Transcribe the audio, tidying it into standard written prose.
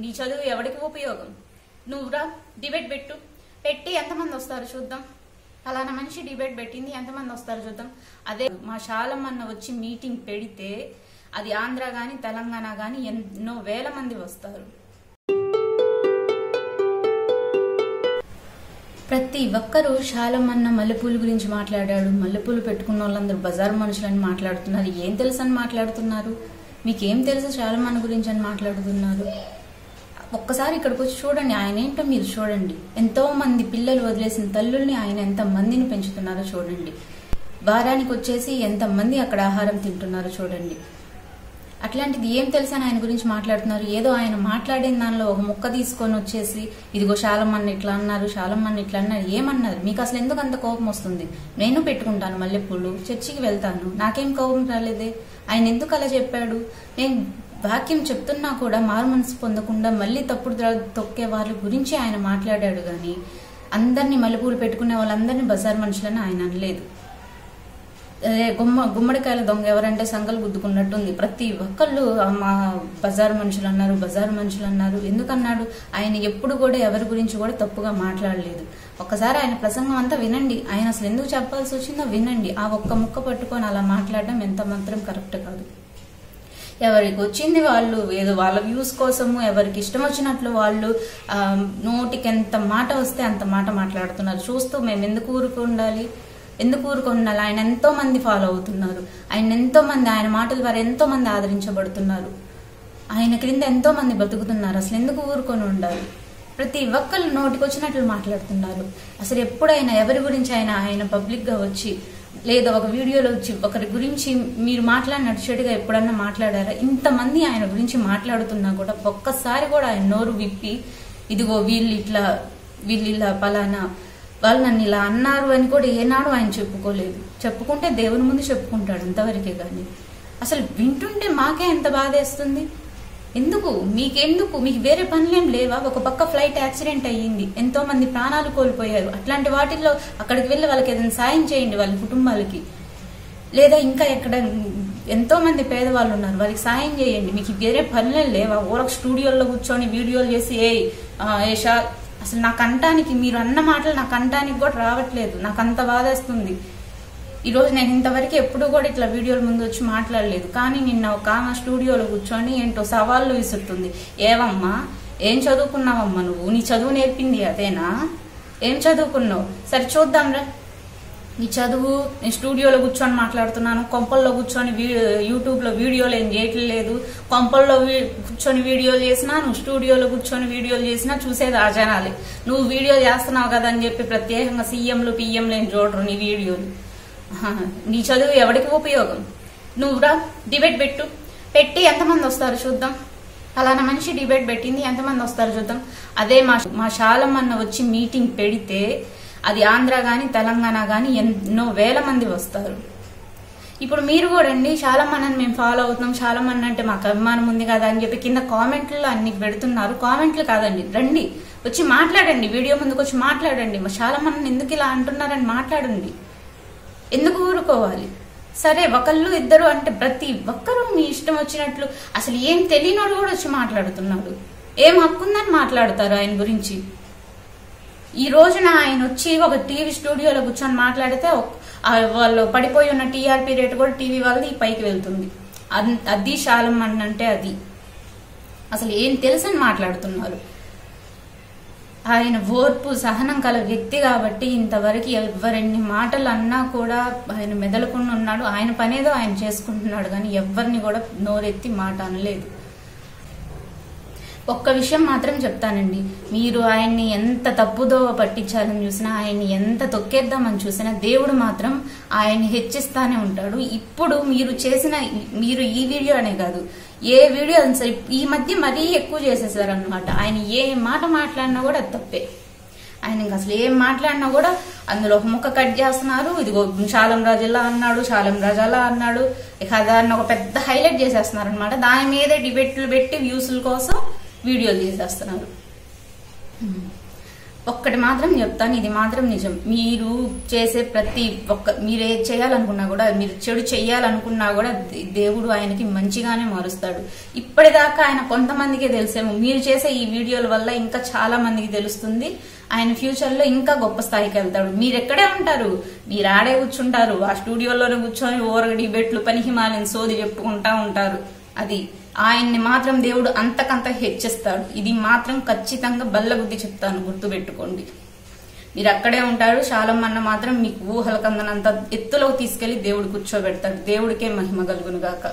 నీ చదువు ఎవరికి ఉపయోగం? నువ్వురా డిబేట్ పెట్టి ఎంతమంది వస్తారు చూద్దాం. అలానా మనిషి డిబేట్ పెట్టింది, ఎంతమంది వస్తారు చూద్దాం. అదే మా శాలమన్న వచ్చి మీటింగ్ పెడితే అది ఆంధ్ర గాని తెలంగాణ గాని ఎన్నో వేల మంది వస్తారు. ప్రతి ఒక్కరూ శాలమన్న మల్లెపూలు గురించి మాట్లాడాడు. మల్లెపూలు పెట్టుకున్న వాళ్ళందరూ బజార్ మనుషులని మాట్లాడుతున్నారు. ఏం తెలుసు అని మాట్లాడుతున్నారు. మీకేం తెలుసు శాలమన్న గురించి అని మాట్లాడుతున్నారు. ఒక్కసారి ఇక్కడికి వచ్చి చూడండి, ఆయన ఏంటో మీరు చూడండి. ఎంతో మంది పిల్లలు వదిలేసిన తల్లుల్ని ఆయన ఎంత మందిని పెంచుతున్నారో చూడండి. వారానికి వచ్చేసి ఎంతమంది అక్కడ ఆహారం తింటున్నారో చూడండి. అట్లాంటిది ఏం తెలుసు అని ఆయన గురించి మాట్లాడుతున్నారు. ఏదో ఆయన మాట్లాడిన దానిలో ఒక ముక్క తీసుకొని వచ్చేసి ఇదిగో శాలమన్న ఇట్లా అన్నారు, శాలమన్న ఇట్లా అన్నారు. ఏమన్నారు? మీకు అసలు ఎందుకు అంత కోపం వస్తుంది? నేను పెట్టుకుంటాను మల్లెపూలు, చర్చికి వెళ్తాను, నాకేం కోపం రాలేదే. ఆయన ఎందుకు అలా చెప్పాడు? నేను వాక్యం చెప్తున్నా కూడా మారు మనసు పొందకుండా మళ్ళీ తప్పుడు తొక్కే వాళ్ళ గురించి ఆయన మాట్లాడాడు. గాని అందరినీ మల్లెపూలు పెట్టుకునే వాళ్ళందరినీ బజార్ మనుషులని ఆయన అనలేదు. గుమ్మడికాయల దొంగ ఎవరంటే సంకలు గుద్దుకున్నట్టుంది. ప్రతి ఒక్కళ్ళు మా బజారు మనుషులు అన్నారు, బజారు మనుషులు అన్నారు. ఎందుకన్నాడు? ఆయన ఎప్పుడు కూడా ఎవరి గురించి కూడా తప్పుగా మాట్లాడలేదు. ఒక్కసారి ఆయన ప్రసంగం అంతా వినండి. ఆయన అసలు ఎందుకు చెప్పాల్సి వచ్చిందో వినండి. ఆ ఒక్క ముక్క పట్టుకొని అలా మాట్లాడడం ఎంత మాత్రం కరెక్ట్ కాదు. ఎవరికి వచ్చింది వాళ్ళు ఏదో వాళ్ళ వ్యూస్ కోసము ఎవరికి ఇష్టం వచ్చినట్లు వాళ్ళు నోటికి ఎంత మాట వస్తే అంత మాట మాట్లాడుతున్నారు. చూస్తూ మేము ఎందుకు ఊరుకుండాలి? ఆయన ఎంతో మంది ఫాలో అవుతున్నారు. ఆయన మాటల ద్వారా ఎంతో మంది ఆదరించబడుతున్నారు. ఆయన క్రింద ఎంతో మంది బతుకుతున్నారు. అసలు ఎందుకు ఊరుకొని ఉండాలి? ప్రతి ఒక్కళ్ళు నోటికి వచ్చినట్లు మాట్లాడుతున్నారు. అసలు ఎప్పుడైనా ఎవరి గురించి ఆయన పబ్లిక్ గా వచ్చి లేదా ఒక వీడియోలో వచ్చి ఒకరి గురించి మీరు మాట్లాడినట్టు చెడుగా ఎప్పుడన్నా మాట్లాడారా? ఇంతమంది ఆయన గురించి మాట్లాడుతున్నా కూడా ఒక్కసారి కూడా ఆయన నోరు విప్పి ఇదిగో వీళ్ళు ఇలా పలానా వాళ్ళు నన్ను ఇలా అన్నారు అని కూడా ఏనాడు ఆయన చెప్పుకోలేదు. చెప్పుకుంటే దేవుని ముందు చెప్పుకుంటాడు అంతవరకే. కానీ అసలు వింటుంటే మాకే ఎంత బాధేస్తుంది. మీకు వేరే పనులేం లేవా? ఒక పక్క ఫ్లైట్ యాక్సిడెంట్ అయ్యింది, ఎంతో మంది ప్రాణాలు కోల్పోయారు. అట్లాంటి వాటిల్లో అక్కడికి వెళ్ళి వాళ్ళకి ఏదైనా సాయం చేయండి, వాళ్ళ కుటుంబాలకి. లేదా ఇంకా ఎక్కడ ఎంతో మంది పేదవాళ్ళు ఉన్నారు, వాళ్ళకి సాయం చేయండి. మీకు వేరే పనులేం లేవా? ఊరకు స్టూడియోలో కూర్చొని వీడియోలు చేసి ఏషా అసలు నా కంటానికి మీరు అన్న మాటలు నా కంటానికి కూడా రావట్లేదు. నాకు అంత బాధేస్తుంది. ఈరోజు నేను ఇంతవరకు ఎప్పుడు కూడా ఇట్లా వీడియోల ముందు వచ్చి మాట్లాడలేదు. కానీ నిన్న ఒక ఆమె స్టూడియోలో కూర్చొని ఏంటో సవాళ్ళు విసురుతుంది. ఏవమ్మా, ఏం చదువుకున్నావమ్మా నువ్వు? నీ చదువు నేర్పింది అదేనా? ఏం చదువుకున్నావు? సరే చూద్దాంరా నీ చదువు. నేను స్టూడియోలో కూర్చొని మాట్లాడుతున్నాను, కొంపల్లో కూర్చొని యూట్యూబ్లో వీడియోలు ఏం చేయట్లేదు. కొంపల్లో కూర్చొని వీడియోలు చేసినా, నువ్వు స్టూడియోలో కూర్చొని వీడియోలు చేసినా చూసేది ఆ జనాలే. నువ్వు వీడియో చేస్తున్నావు కదా అని చెప్పి ప్రత్యేకంగా సీఎంలు పిఎంలు ఏం చూడరు నీ వీడియోలు. నీ చదువు ఎవరికి ఉపయోగం? నువ్వురా డిబేట్ పెట్టి ఎంతమంది వస్తారు చూద్దాం. అలానా మనిషి డిబేట్ పెట్టింది, ఎంతమంది వస్తారు చూద్దాం. అదే మా శాలమన్న వచ్చి మీటింగ్ పెడితే అది ఆంధ్ర గాని తెలంగాణ గాని ఎన్నో వేల మంది వస్తారు. ఇప్పుడు మీరు కూడా అండి శాలమన్నని మేము ఫాలో అవుతున్నాం, శాలమన్న అంటే మాకు అభిమానం ఉంది కదా అని చెప్పి కింద కామెంట్లు అన్ని పెడుతున్నారు. కామెంట్లు కాదండి, రండి వచ్చి మాట్లాడండి. వీడియో ముందుకు వచ్చి మాట్లాడండి. మా శాలమన్నని ఎందుకు ఇలా అంటున్నారని మాట్లాడండి. ఎందుకు ఊరుకోవాలి? సరే ఒకళ్ళు ఇద్దరు అంటే ప్రతి ఒక్కరూ మీ ఇష్టం వచ్చినట్లు అసలు ఏం తెలియనోడు కూడా వచ్చి మాట్లాడుతున్నాడు. ఏం హక్కుందని మాట్లాడతారు ఆయన గురించి. ఈ రోజున ఆయన వచ్చి ఒక టీవీ స్టూడియోలో కూర్చొని మాట్లాడితే వాళ్ళు పడిపోయి ఉన్న టీఆర్పీ రేటు కూడా టీవీ వాళ్ళది పైకి వెళ్తుంది. అది శాలమన్న అంటే అది. అసలు ఏం తెలుసని మాట్లాడుతున్నారు. ఆయన ఓర్పు సహనం కల వ్యక్తి కాబట్టి ఇంతవరకు ఎవరెన్ని మాటలు అన్నా కూడా ఆయన మెదలకుండా ఉన్నాడు. ఆయన పనేదో ఆయన చేసుకుంటున్నాడు. కానీ ఎవరిని కూడా నోరెత్తి మాట అనలేదు. ఒక్క విషయం మాత్రం చెప్తానండి, మీరు ఆయన్ని ఎంత తప్పుదో పట్టించాలని చూసినా, ఆయన్ని ఎంత తొక్కేద్దామని చూసినా దేవుడు మాత్రం ఆయన్ని హెచ్చిస్తానే ఉంటాడు. ఇప్పుడు మీరు ఈ వీడియో అనే కాదు, ఏ వీడియో సరే ఈ మధ్య మరీ ఎక్కువ చేసేసారనమాట. ఆయన ఏ మాట మాట్లాడినా కూడా అది తప్పే. ఆయన అసలు ఏం మాట్లాడినా కూడా అందులో ఒక ముక్క కట్ చేస్తున్నారు. ఇదిగో శాలం రాజు ఇలా అన్నాడు, శాలం రాజు అలా అన్నాడు, ఇక దాన్ని ఒక పెద్ద హైలైట్ చేసేస్తున్నారు అనమాట. దాని మీదే డిబేట్లు పెట్టి వ్యూస్ల కోసం వీడియోలు చేసేస్తున్నారు. ఒక్కటి మాత్రం చెప్తాను, ఇది మాత్రం నిజం. మీరు చేసే ప్రతి మీరు ఏది చేయాలనుకున్నా కూడా, మీరు చెడు చెయ్యాలనుకున్నా కూడా దేవుడు ఆయనకి మంచిగానే మారుస్తాడు. ఇప్పటిదాకా ఆయన కొంతమందికే తెలిసేమో, మీరు చేసే ఈ వీడియోల వల్ల ఇంకా చాలా మందికి తెలుస్తుంది. ఆయన ఫ్యూచర్ లో ఇంకా గొప్ప స్థాయికి వెళ్తాడు. మీరు ఎక్కడే ఉంటారు, మీరు ఆడే కూర్చుంటారు, ఆ స్టూడియోలోనే కూర్చొని ఓవర్ డిబేట్లు పనిహిమాలని సోది చెప్పుకుంటా ఉంటారు. అది ఆయన్ని మాత్రం దేవుడు అంతకంత హెచ్చిస్తాడు. ఇది మాత్రం ఖచ్చితంగా బల్లబుద్ధి చెప్తాను, గుర్తుపెట్టుకోండి. మీరు అక్కడే ఉంటారు. శాలమన్న మాత్రం మీకు ఊహలకందనంత ఎత్తులోకి తీసుకెళ్లి దేవుడు కూర్చోబెడతాడు. దేవుడికే మహిమ కలుగును గాక.